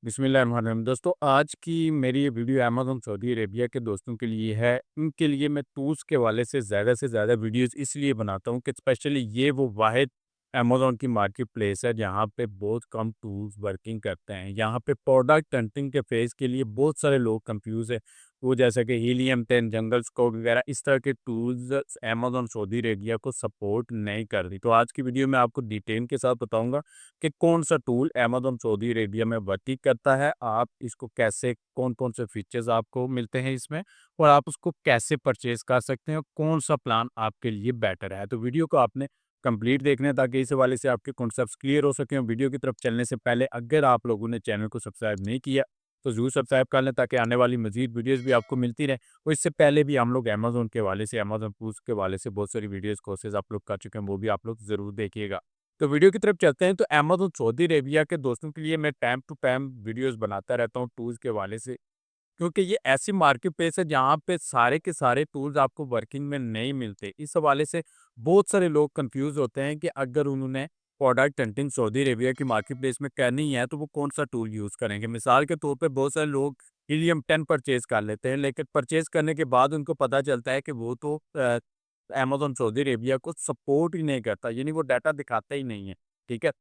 बिस्मिल्लाहिर्रहमानिर्रहीम। दोस्तों, आज की मेरी ये वीडियो अमेज़न सऊदी अरेबिया के दोस्तों के लिए है। इनके लिए मैं टूल्स के हवाले से ज़्यादा वीडियोज़ इसलिए बनाता हूँ कि स्पेशली ये वो वाहिद अमेज़न की मार्केट प्लेस है जहाँ पे बहुत कम टूल्स वर्किंग करते हैं। यहाँ पे प्रोडक्ट हंटिंग के फ़ेज़ के लिए बहुत सारे लोग कन्फ्यूज़ हैं। वो जैसे कि हीलियम 10, जंगल स्कोप वगैरह इस तरह के टूल्स अमेज़न सऊदी अरेबिया को सपोर्ट नहीं कर रही। तो आज की वीडियो में आपको डिटेल के साथ बताऊँगा कि कौन-सा टूल अमेज़न सऊदी अरेबिया में वर्किंग करता है, आप इसको कैसे कौन-कौन से फीचर्स आपको मिलते हैं इसमें और आप उसको कैसे परचेज़ कर सकते हैं और कौन-सा प्लान आपके लिए बेटर है। तो वीडियो को आपने कंप्लीट देखना है ताकि इस हवाले से आपके कॉन्सेप्ट्स क्लियर हो सकें। और वीडियो की तरफ चलने से पहले अगर आप लोगों ने चैनल को सब्सक्राइब नहीं किया, तो ज़रूर सब्सक्राइब कर लें ताकि आने वाली मज़ीद वीडियोज़ भी आपको मिलती रहें। और इससे पहले भी हम लोग अमेज़न के हवाले से, अमेज़न टूल्स के हवाले से बहुत सारी वीडियोज़ कोर्सेज़ अपलोड कर चुके हैं, वो भी आप लोग ज़रूर देखिएगा। तो वीडियो की तरफ चलते हैं। तो अमेज़न सऊदी अरेबिया के दोस्तों के लिए मैं टाइम टू टाइम वीडियोस बनाता रहता हूँ टूल्स के हवाले से, क्योंकि ये ऐसी मार्केट प्लेस है जहाँ पे सारे के सारे टूल्स आपको वर्किंग में नहीं मिलते। इस हवाले से बहुत सारे लोग कंफ्यूज होते हैं कि अगर उन्होंने प्रोडक्ट हंटिंग सऊदी अरेबिया की मार्केट प्लेस में करनी है तो वो कौन सा टूल यूज़ करेंगे। मिसाल के तौर पे बहुत सारे लोग हीलियम 10 परचेज कर लेते हैं, लेकिन परचेज करने के बाद उनको पता चलता है कि वो तो अमेज़न सऊदी अरेबिया को सपोर्ट ही नहीं करता, यानी वो डाटा दिखाता ही नहीं है, ठीक है?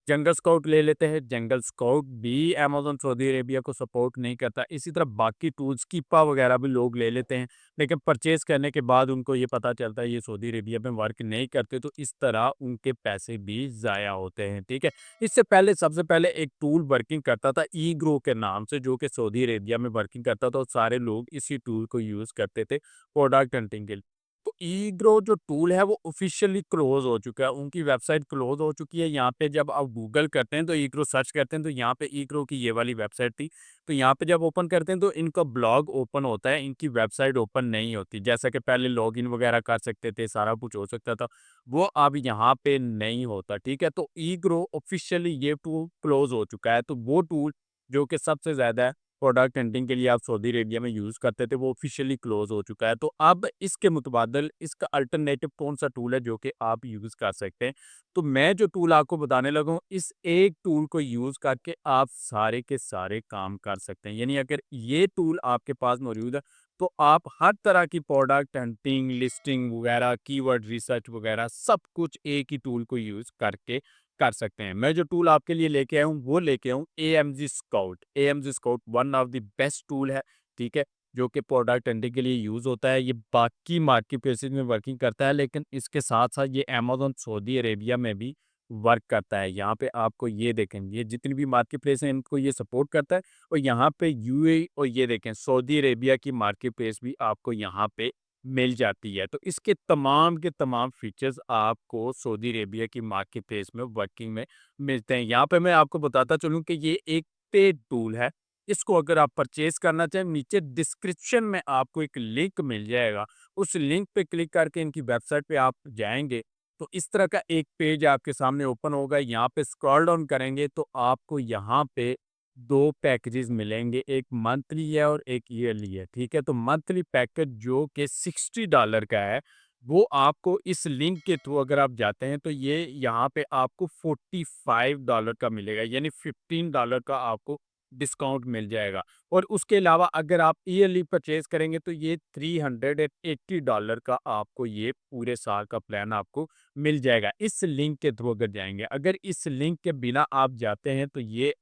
जंगल स्काउट ले लेते हैं, जंगल स्काउट भी अमेज़न सऊदी अरेबिया को सपोर्ट नहीं करता। इसी तरह बाकी टूल्स कीपा वगैरह भी लोग ले लेते हैं, लेकिन परचेज़ करने के बाद उनको ये पता चलता है ये सऊदी अरेबिया में वर्क नहीं करते, तो इस तरह उनके पैसे भी ज़ाया होते हैं, ठीक है? इससे पहले सबसे पहले एक टूल वर्किंग करता था ईग्रो के नाम से, जो कि सऊदी अरेबिया में वर्किंग करता था और सारे लोग इसी टूल को यूज़ करते थे प्रोडक्ट हंटिंग के लिए। तो ईग्रो जो टूल है वो ऑफिशियली क्लोज हो चुका है, उनकी वेबसाइट क्लोज हो चुकी है। यहाँ पे जब आप गूगल करते हैं तो ईग्रो सर्च करते हैं तो यहाँ पे ईग्रो की ये वाली वेबसाइट थी। तो यहाँ पे जब ओपन करते हैं तो इनका ब्लॉग ओपन होता है, इनकी वेबसाइट ओपन नहीं होती। जैसा कि पहले लॉगिन वगैरह कर सकते थे, सारा कुछ हो सकता था, वो अब यहाँ पे नहीं होता, ठीक है? तो ईग्रो ऑफिशियली ये टूल क्लोज हो चुका है। तो वो टूल जो कि सबसे ज़्यादा प्रोडक्ट हंटिंग के लिए आप सऊदी अरेबिया में यूज़ करते थे, वो ऑफिशियली क्लोज़ हो चुका है। तो अब इसके मुतबादल इसका अल्टरनेटिव कौन-सा टूल है जो कि आप यूज़ कर सकते हैं। तो मैं जो टूल आपको बताने लगा हूँ, इस एक टूल को यूज़ करके आप सारे के सारे काम कर सकते हैं। यानी अगर ये टूल आपके पास मौजूद है, तो आप हर तरह की प्रोडक्ट हंटिंग, लिस्टिंग वगैरह, कीवर्ड रिसर्च वगैरह सब कुछ एक ही टूल को यूज़ करके कर सकते हैं। मैं जो टूल आपके लिए लेके आया हूँ, वो लेके आया हूँ AMG scout. AMG scout one of the best tool है, ठीक है? जो कि प्रोडक्ट हंटिंग के लिए यूज़ होता है। ये बाकी मार्केट प्लेसेस में वर्किंग करता है, लेकिन इसके साथ-साथ ये अमेज़न सऊदी अरेबिया में भी वर्क करता है। यहाँ पे आपको ये देखें, ये जितनी भी मार्केट प्लेस हैं, इनको ये सपोर्ट करता है। और यहाँ पे यूएई और ये देखें सऊदी अरेबिया की मार्केट प्लेस भी आपको यहाँ पे मिल जाती है। तो इसके तमाम के तमाम फीचर्स आपको सऊदी अरेबिया की मार्केट प्लेस में वर्किंग में मिलते हैं। यहाँ पे मैं आपको बताता चलूँ कि ये एक पेड टूल है। इसको अगर आप परचेज़ करना चाहें, नीचे डिस्क्रिप्शन में आपको एक लिंक मिल जाएगा। उस लिंक पे क्लिक करके इनकी वेबसाइट पे आप जाएँगे, तो इस तरह का एक पेज आपके सामने ओपन होगा। यहाँ पे स्क्रॉल डाउन करेंगे तो आपको यहाँ पे 2 पैकेजेस मिलेंगे, एक मंथली है और एक ईयरली है, ठीक है? तो मंथली पैकेज जो कि $60 का है, वो आपको इस लिंक के थ्रू अगर आप जाते हैं तो ये यहाँ पे आपको $45 का मिलेगा, यानी $15 का आपको डिस्काउंट मिल जाएगा। और उसके अलावा अगर आप ईयरली परचेज़ करेंगे तो ये $380 का आपको ये पूरे साल का प्लान आपको मिल जाएगा, इस लिंक के थ्रू अगर जाएँगे। अगर इस लिंक के बिना आप जाते हैं तो ये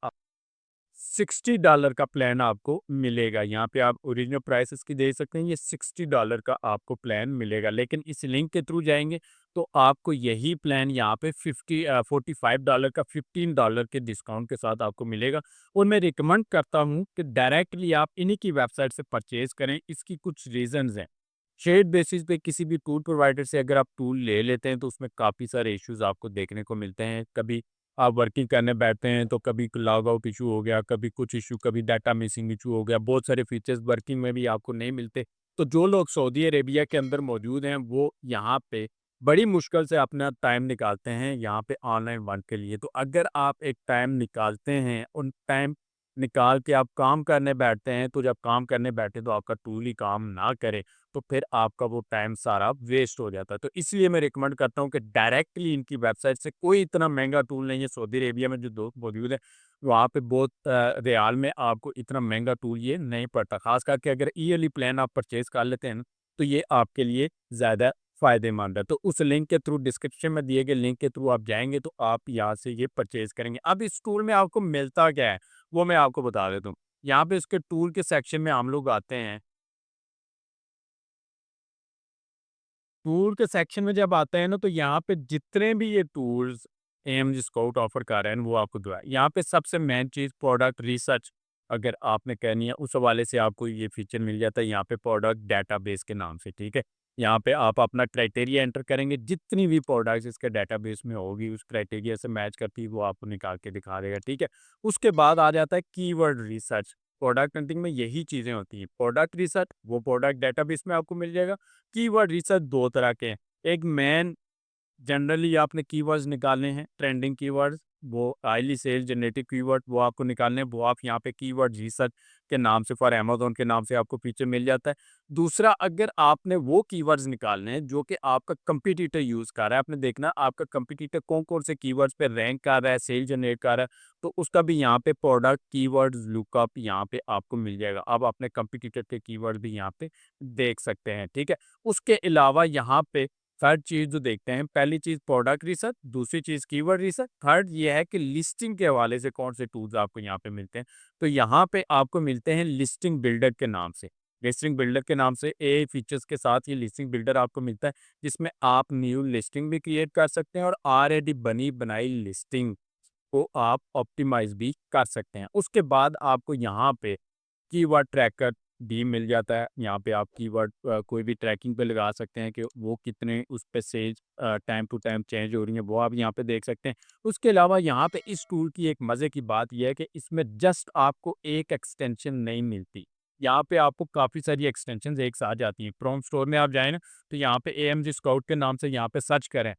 $60 का प्लान आपको मिलेगा। यहाँ पे आप ओरिजिनल प्राइस इसकी देख सकते हैं, ये $60 का आपको प्लान मिलेगा। लेकिन इस लिंक के थ्रू जाएँगे तो आपको यही प्लान यहाँ पे $45 का $15 के डिस्काउंट के साथ आपको मिलेगा। और मैं रिकमेंड करता हूँ कि डायरेक्टली आप इन्हीं की वेबसाइट से परचेज़ करें। इसकी कुछ रीज़न्स हैं। शेयर्ड बेसिस पे किसी भी टूल प्रोवाइडर से अगर आप टूल ले लेते हैं तो उसमें काफ़ी सारे इश्यूज़ आपको देखने को मिलते हैं। कभी आप वर्किंग करने बैठते हैं तो कभी लॉग आउट इशू हो गया, कभी कुछ इशू, कभी डाटा मिसिंग इशू हो गया। बहुत सारे फीचर्स वर्किंग में भी आपको नहीं मिलते। तो जो लोग सऊदी अरेबिया के अंदर मौजूद हैं वो यहाँ पे बड़ी मुश्किल से अपना टाइम निकालते हैं यहाँ पे ऑनलाइन वर्क के लिए। तो अगर आप एक टाइम निकालते हैं, उन टाइम निकाल के आप काम करने बैठते हैं, तो जब काम करने बैठे तो आपका टूल ही काम ना करे, तो फिर आपका वो टाइम सारा वेस्ट हो जाता है। तो इसलिए मैं रिकमेंड करता हूँ कि डायरेक्टली इनकी वेबसाइट से कोई इतना महँगा टूल नहीं है। सऊदी अरेबिया में जो दोस्त मौजूद हैं, वहाँ पे बहुत रियाल में आपको इतना महँगा टूल ये नहीं पड़ता। ख़ास करके अगर ईयरली प्लान आप परचेज़ कर लेते हैं ना, तो ये आपके लिए ज़्यादा फ़ायदेमंद है। तो उस लिंक के थ्रू, डिस्क्रिप्शन में दिए गए लिंक के थ्रू आप जाएँगे, तो आप यहाँ से ये परचेज़ करेंगे। अब इस टूल में आपको मिलता क्या है, वो मैं आपको बता देता हूँ। यहाँ पे इसके टूल के सेक्शन में हम लोग आते हैं। टूल के सेक्शन में जब आते हैं ना, तो यहाँ पे जितने भी ये टूल्स एएमजी स्काउट ऑफर कर रहे हैं वो आपको दो है। यहाँ पे सबसे मेन चीज़ प्रोडक्ट रिसर्च अगर आपने करनी है, उस हवाले से आपको ये फीचर मिल जाता है यहाँ पे प्रोडक्ट डेटाबेस के नाम से, ठीक है। यहाँ पे आप अपना क्राइटेरिया एंटर करेंगे, जितनी भी प्रोडक्ट्स इसके डेटाबेस में होगी उस क्राइटेरिया से मैच करती है वो आपको निकाल के दिखा देगा, ठीक है। उसके बाद आ जाता है कीवर्ड रिसर्च। प्रोडक्ट हंटिंग में यही चीज़ें होती हैं। प्रोडक्ट रिसर्च वो प्रोडक्ट डेटाबेस में आपको मिल जाएगा। कीवर्ड रिसर्च 2 तरह के हैं। एक मेन जनरली आपने कीवर्ड्स निकालने हैं, ट्रेंडिंग कीवर्ड्स, वो हाइली सेल्स जनरेटिव कीवर्ड वो आपको निकालने हैं, वो आप यहाँ पे कीवर्ड रिसर्च के नाम से फॉर अमेज़न के नाम से आपको फीचर मिल जाता है। दूसरा, अगर आपने वो कीवर्ड्स निकालने हैं जो कि आपका कंपटीटर यूज़ कर रहा है, आपने देखना आपका कंपटीटर कौन-कौन से कीवर्ड्स पे रैंक कर रहा है, सेल जनरेट कर रहा है, तो उसका भी यहाँ पे प्रोडक्ट कीवर्ड्स लुकअप यहाँ पे आपको मिल जाएगा। आप अपने कंपटीटर के कीवर्ड भी यहाँ पे देख सकते हैं, ठीक है? उसके अलावा यहाँ पे थर्ड चीज़ जो देखते हैं, पहली चीज़ प्रोडक्ट रिसर्च, दूसरी चीज़ कीवर्ड रिसर्च, थर्ड ये है कि लिस्टिंग के हवाले से कौन से टूल्स आपको यहाँ पे मिलते हैं। तो यहाँ पे आपको मिलते हैं लिस्टिंग बिल्डर के नाम से। लिस्टिंग बिल्डर के नाम से एआई फीचर्स के साथ ये लिस्टिंग बिल्डर आपको मिलता है, जिसमें आप न्यू लिस्टिंग भी क्रिएट कर सकते हैं और ऑलरेडी बनी बनाई लिस्टिंग को आप ऑप्टिमाइज़ भी कर सकते हैं। उसके बाद आपको यहाँ पे कीवर्ड ट्रैकर भी मिल जाता है। यहाँ पे आप कीवर्ड कोई भी ट्रैकिंग पे लगा सकते हैं कि वो कितने उस पे सेज टाइम टू टाइम चेंज हो रही हैं, वो आप यहाँ पे देख सकते हैं। उसके अलावा यहाँ पे इस टूल की एक मज़े की बात ये है कि इसमें जस्ट आपको एक एक्सटेंशन नहीं मिलती। यहाँ पे आपको काफ़ी सारी एक्सटेंशंस एक साथ जाती हैं। क्रोम स्टोर में आप जाएँ ना, तो यहाँ पे एएमजी स्काउट के नाम से यहाँ पे सर्च करें।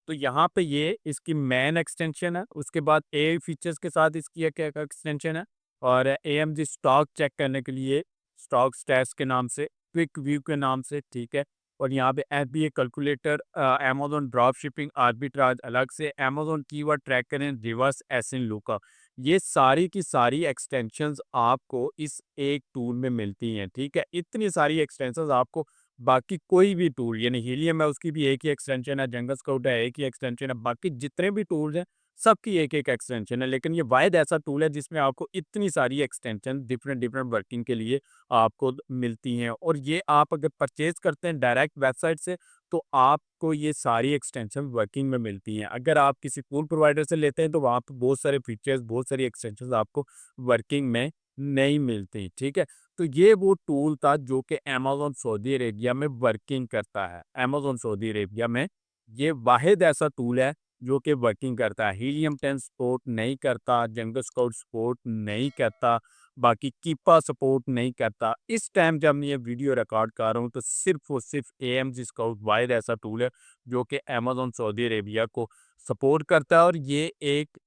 तो यहाँ पे ये इसकी मेन एक्सटेंशन है, उसके बाद एआई फीचर्स के साथ इसकी एक एक्सटेंशन है और एएमजी स्टॉक चेक करने के लिए स्टॉक स्टैट्स के नाम से, क्विक व्यू के नाम से, ठीक है। और यहाँ पे FBA calculator, Amazon drop shipping arbitrage अलग से, Amazon keyword tracker and reverse ASIN lookup, ये सारी की सारी एक्सटेंशंस आपको इस एक टूल में मिलती हैं, ठीक है। इतनी सारी एक्सटेंशंस आपको बाकी कोई भी टूल यानी हीलियम है उसकी भी एक ही एक्सटेंशन है, जंगल स्काउट है एक ही एक्सटेंशन है, बाकी जितने भी टूल्स हैं सबकी एक-एक एक्सटेंशन है। लेकिन ये वाहिद ऐसा टूल है जिसमें आपको इतनी सारी एक्सटेंशन डिफरेंट डिफरेंट वर्किंग के लिए आपको मिलती हैं और ये आप अगर परचेज़ करते हैं डायरेक्ट वेबसाइट से तो आपको ये सारी एक्सटेंशन वर्किंग में मिलती हैं। अगर आप किसी टूल प्रोवाइडर से लेते हैं तो वहाँ पे बहुत सारे फीचर्स, बहुत सारी एक्सटेंशंस आपको वर्किंग में नहीं मिलती, ठीक है। तो ये वो टूल था जो कि अमेज़न सऊदी अरेबिया में वर्किंग करता है। अमेज़न सऊदी अरेबिया में ये वाहिद ऐसा टूल है जो कि वर्किंग करता है। हीलियम 10 सपोर्ट नहीं करता, जंगल स्काउट सपोर्ट नहीं करता, बाकी कीपा सपोर्ट नहीं करता। इस टाइम जब मैं ये वीडियो रिकॉर्ड कर रहा हूँ तो सिर्फ़ और सिर्फ़ एएमजी स्काउट वाहिद ऐसा टूल है जो कि अमेज़न सऊदी अरेबिया को सपोर्ट करता है और ये एक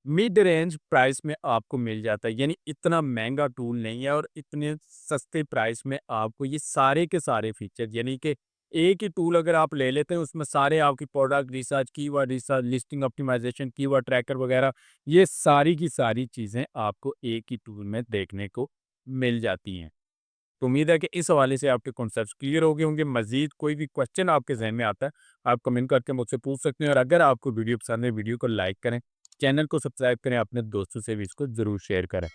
मिड रेंज प्राइस में आपको मिल जाता है, यानी इतना महँगा टूल नहीं है और इतने सस्ते प्राइस में आपको ये सारे के सारे फीचर यानी कि एक ही टूल अगर आप ले लेते हैं उसमें सारे आपकी product research, keyword research, listing optimisation, keyword tracker वगैरह ये सारी की सारी चीज़ें आपको एक ही टूल में देखने को मिल जाती हैं। तो उम्मीद है कि इस हवाले से आपके कॉन्सेप्ट्स क्लियर हो गए होंगे। मज़ीद कोई भी क्वेश्चन आपके ज़हन में आता है, आप कमेंट करके मुझसे पूछ सकते हैं और अगर आपको वीडियो पसंद है, वीडियो को लाइक करें, चैनल को सब्सक्राइब करें, अपने दोस्तों से भी इसको ज़रूर शेयर करें।